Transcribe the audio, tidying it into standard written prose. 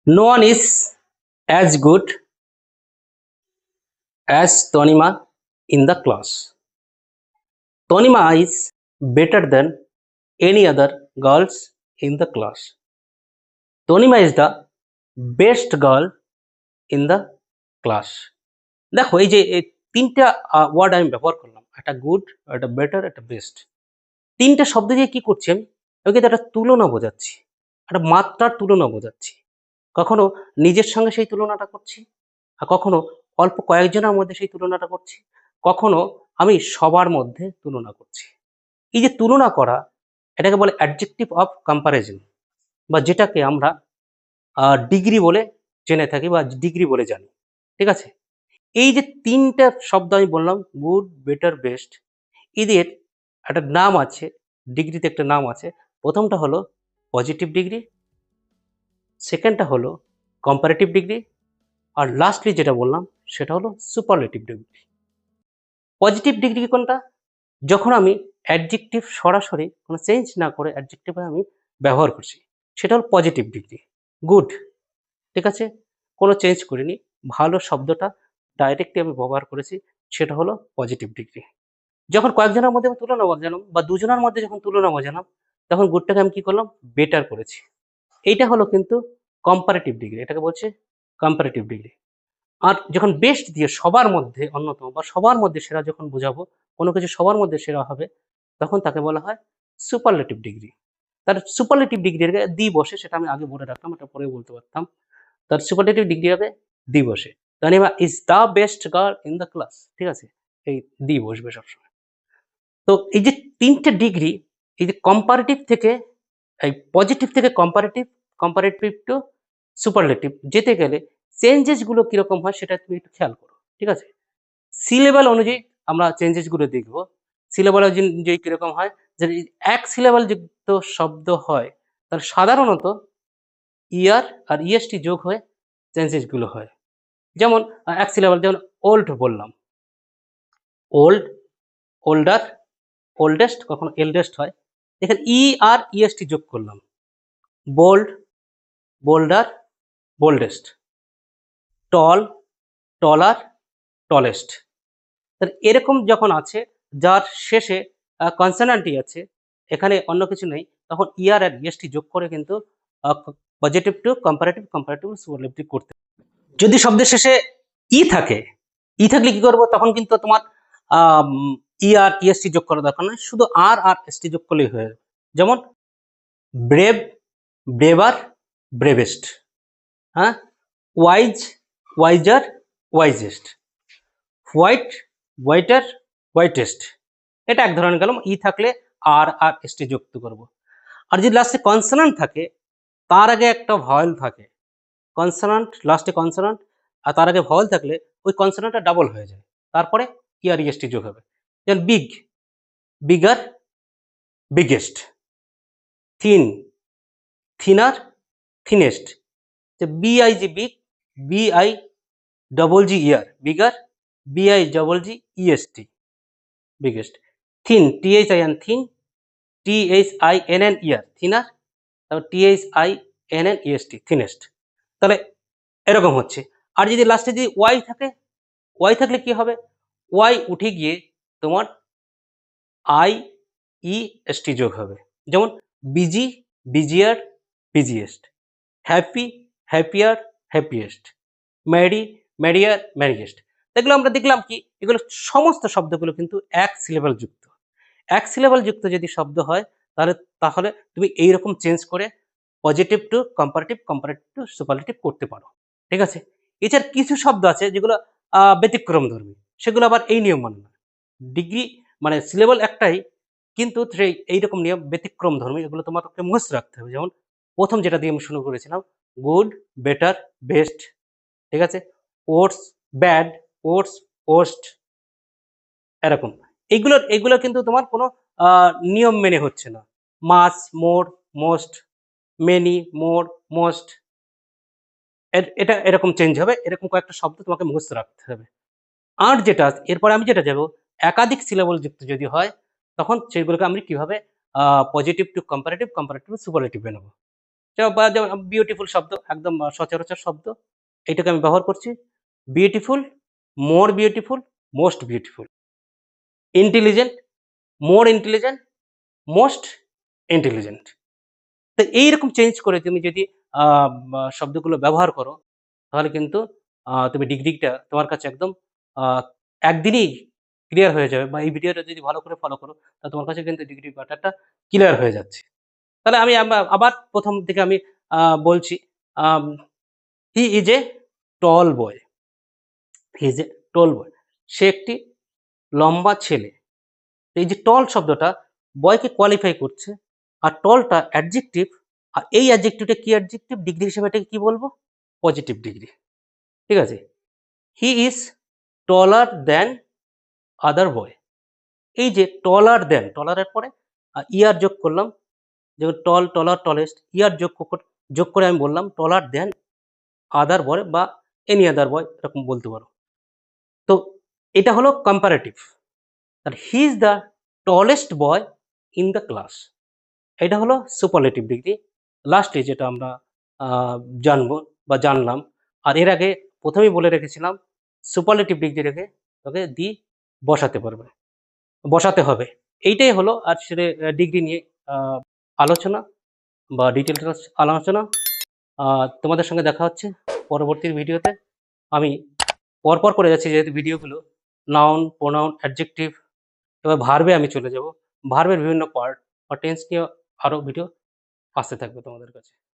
No one is as good as Tonima in the class. Tonima is better than any other girls in the class. Tonima is the best girl in the class. দেখো এই যে এই তিনটা word আমি ব্যবহার করলাম, একটা good, একটা বেটার, একটা বেস্ট। তিনটা শব্দ দিয়ে কি করছি আমি কিন্তু একটা তুলনা বোঝাচ্ছি, একটা মাত্রার তুলনা বোঝাচ্ছি। কখনো নিজের সঙ্গে সেই তুলনাটা করছি, আর কখনো অল্প কয়েকজনের মধ্যে সেই তুলনাটা করছি, কখনো আমি সবার মধ্যে তুলনা করছি। এই যে তুলনা করা, এটাকে বলে অ্যাডজেক্টিভ অফ কম্পারিজন, বা যেটাকে আমরা ডিগ্রি বলে জেনে থাকি বা ডিগ্রি বলে জানি। ঠিক আছে? এই যে তিনটা শব্দ আমি বললাম, গুড, বেটার, বেস্ট, এদের একটা নাম আছে, ডিগ্রিতে একটা নাম আছে। প্রথমটা হলো পজিটিভ ডিগ্রি, সেকেন্ডটা হলো কম্পারেটিভ ডিগ্রি, আর লাস্টলি যেটা বললাম সেটা হলো সুপারলেটিভ ডিগ্রি। পজিটিভ ডিগ্রি কোনটা? যখন আমি অ্যাডজেক্টিভ সরাসরি কোনো চেঞ্জ না করে অ্যাডজেক্টিভ আমি ব্যবহার করছি, সেটা হলো পজিটিভ ডিগ্রি। গুড, ঠিক আছে, কোনো চেঞ্জ করিনি, ভালো শব্দটা ডাইরেক্টলি আমি ব্যবহার করেছি, সেটা হলো পজিটিভ ডিগ্রি। যখন কয়েকজনের মধ্যে আমি তুলনা বোঝালাম বা দুজনের মধ্যে যখন তুলনা বোঝালাম, তখন গুডটাকে আমি কি করলাম, বেটার করেছি। এইটা হলো কিন্তু কম্পারেটিভ ডিগ্রি, এটাকে বলছে কম্পারেটিভ ডিগ্রি। আর যখন বেস্ট দিয়ে সবার মধ্যে অন্যতম বা সবার মধ্যে সেরা যখন বোঝাবো, কোনো কিছু সবার মধ্যে সেরা হবে, তখন তাকে বলা হয় সুপারলেটিভ ডিগ্রি। তার সুপারলেটিভ ডিগ্রি দি বসে, সেটা আমি আগে বলে রাখলাম, এটা পরে বলতে পারতাম। তার সুপারলেটিভ ডিগ্রি হবে দি বসে। Tanima is the best girl in the class, ঠিক আছে, এই দি বসবে সবসময়। তো এই যে তিনটে ডিগ্রি, এই যে কম্পারেটিভ থেকে, এই পজিটিভ থেকে কম্পারেটিভ, কম্পারেটিভ টু সুপারলেটিভ যেতে গেলে চেঞ্জেস গুলো কিরকম হয় সেটা তুমি একটু খেয়াল করো। ঠিক আছে? সিলেবাল অনুযায়ী আমরা চেঞ্জেস গুলো দেখব। সিলেবাল অনুযায়ী কিরকম হয়, যে এক সিলেবাল যুক্ত শব্দ হয়, তাহলে সাধারণত ইয়ার আর ইএসটি যোগ হয়ে চেঞ্জেস গুলো হয়। যেমন এক সিলেবাল, যেমন ওল্ড বললাম, ওল্ড, ওল্ডার, ওল্ডেস্ট, কখনো এল্ডেস্ট হয়। এখানে ই আর ইএসটি যোগ করলাম, বোল্ড, বোল্ডার, বোল্ডেস্ট, টল, টলার, টলেস্ট। তাহলে এরকম যখন আছে, যার শেষে কনসোনেন্টই আছে, এখানে অন্য কিছু নেই, তখন ইয়ার আর ইএসটি যোগ করে কিন্তু positive to comparative, comparative superlative করতে। যদি শব্দের শেষে ই থাকে, ই থাকলে কি করবো, তখন কিন্তু তোমার ই আর ইএসটি যোগ করা দরকার নয়, শুধু আর আর এসটি যোগ করলেই হয়ে যাবে। যেমন ব্রেভ, ব্রেভার, ব্রেভেস্ট, হ্যাঁ, wise, wiser, wisest, white, whiter, whitest. এটা এক ধরনের গেলাম, ই থাকলে আর আর এসটি যুক্ত করব। আর যদি লাস্টে কনসোনান্ট থাকে, তার আগে একটা ভয়েল থাকে, কনসোনান্ট লাস্টে কনসোনান্ট, আর তার আগে ভয়েল থাকলে ওই কনসোনান্টটা ডাবল হয়ে যায়, তারপরে ই আর ইএসটি যোগ হবে। যেমন big, bigger, biggest, thin, thinner, thinnest. যে B I G big, B I double G E R bigger, B I double G E S T biggest. Thin, T H I N thin, T H I N N E R thinner, তারপর টিএইচআইএনএন ইএসটি থিনেস্ট। তাহলে এরকম হচ্ছে। আর যদি লাস্টে যদি ওয়াই থাকে, ওয়াই থাকলে কি হবে, ওয়াই উঠে গিয়ে তোমার আই ই এস টি যোগ হবে। যেমন busy, busier, busiest, happy, happier, happiest, merry, merrier, merriest. এগুলো আমরা দেখলাম কি, এগুলো সমস্ত শব্দগুলো কিন্তু এক সিলেবাল যুক্ত। এক সিলেবাল যুক্ত যদি শব্দ হয়, তাহলে তাহলে তুমি এইরকম চেঞ্জ করে positive to comparative, comparative two superlative করতে পারো। ঠিক আছে? এছাড়া কিছু শব্দ আছে যেগুলো ব্যতিক্রম ধর্মী, সেগুলো আবার এই নিয়ম মানে না। ডিগ্রি মানে সিলেবাল একটাই, কিন্তু সেই এইরকম নিয়ম ব্যতিক্রম ধর্মী, এগুলো তোমাকে মুখস্থ রাখতে হবে। যেমন প্রথম যেটা দিয়ে আমি শুরু করেছিলাম, গুড, বেটার, বেস্ট, ঠিক আছে, ওটস, ব্যাড, ওটস, ওস্ট, এরকম। এগুলো কিন্তু তোমার কোনো নিয়ম মেনে হচ্ছে না। মাছ, মোর, মোস্ট, মেনি, মোর, মোস্ট, এটা এরকম চেঞ্জ হবে। এরকম কয়েকটা শব্দ তোমাকে মুখস্থ রাখতে হবে। আর যেটা এরপরে আমি যেটা যাব, একাধিক সিলেবল যুক্ত যদি হয়, তখন সেগুলোকে আমি কিভাবে positive to comparative, comparative two superlative বানাবো। যেমন বিউটিফুল শব্দ একদম সচরাচর শব্দ, এইটাকে আমি ব্যবহার করছি। Beautiful, more beautiful, most beautiful. Intelligent, more intelligent, most intelligent. তো এইরকম চেঞ্জ করে তুমি যদি শব্দগুলো ব্যবহার করো, তাহলে কিন্তু তুমি ডিগ্রিটা তোমার কাছে একদম আ একদিনেই ক্লিয়ার হয়ে যাবে, বা এই ভিডিওটা যদি ভালো করে ফলো করো, তাহলে তোমার কাছে কিন্তু ডিগ্রি ম্যাটারটা ক্লিয়ার হয়ে যাচ্ছে। তাহলে আমি আবার ১ম থেকে আমি বলছি, আম he is a ton boy, he is a টল বয়। সে একটি লম্বা ছেলে। এই যে টল শব্দটা বয়কে কোয়ালিফাই করছে, আর টলটা অ্যাডজেক্টিভ, আর এই অ্যাডজেক্টিভটা কি অ্যাডজেক্টিভ? ডিগ্রি হিসেবে এটাকে কি বলবো? Positive degree. ঠিক আছে? হি ইজ টলার দ্যান আদার বয়। এই যে টলার দ্যান, টলারের পরে ইয়ার যোগ করলাম, যেমন টল, টলার, টলেস্ট, ইয়ার যোগ করে আমি বললাম টলার দ্যান আদার বয় বা এনি আদার বয়, এরকম বলতে পারো। তো এটা হলো কম্পারেটিভ। আর he is the tallest boy in the class. এটা হলো সুপারলেটিভ ডিগ্রি। লাস্টে যেটা আমরা আ জানবো বা জানলাম। আর এর আগে ১ম এই বলে রেখেছিলাম, সুপারলেটিভ ডিগ্রি রেখে তোকে দি বসাতে পারবে, বসাতে হবে। এইটাই হলো আজকের ডিগ্রি নিয়ে আ আলোচনা বা ডিটেইলস আলোচনা। আ তোমাদের সঙ্গে দেখা হচ্ছে পরবর্তী ভিডিওতে। আমি পরপর করে যাচ্ছি যেহেতু ভিডিওগুলো, নাউন, প্রোনাউন, অ্যাডজেক্টিভ, এবার ভার্বে আমি চলে যাব। ভার্বের বিভিন্ন পার্ট বা টেন্স নিয়ে আরো ভিডিও আসতে থাকবে তোমাদের কাছে।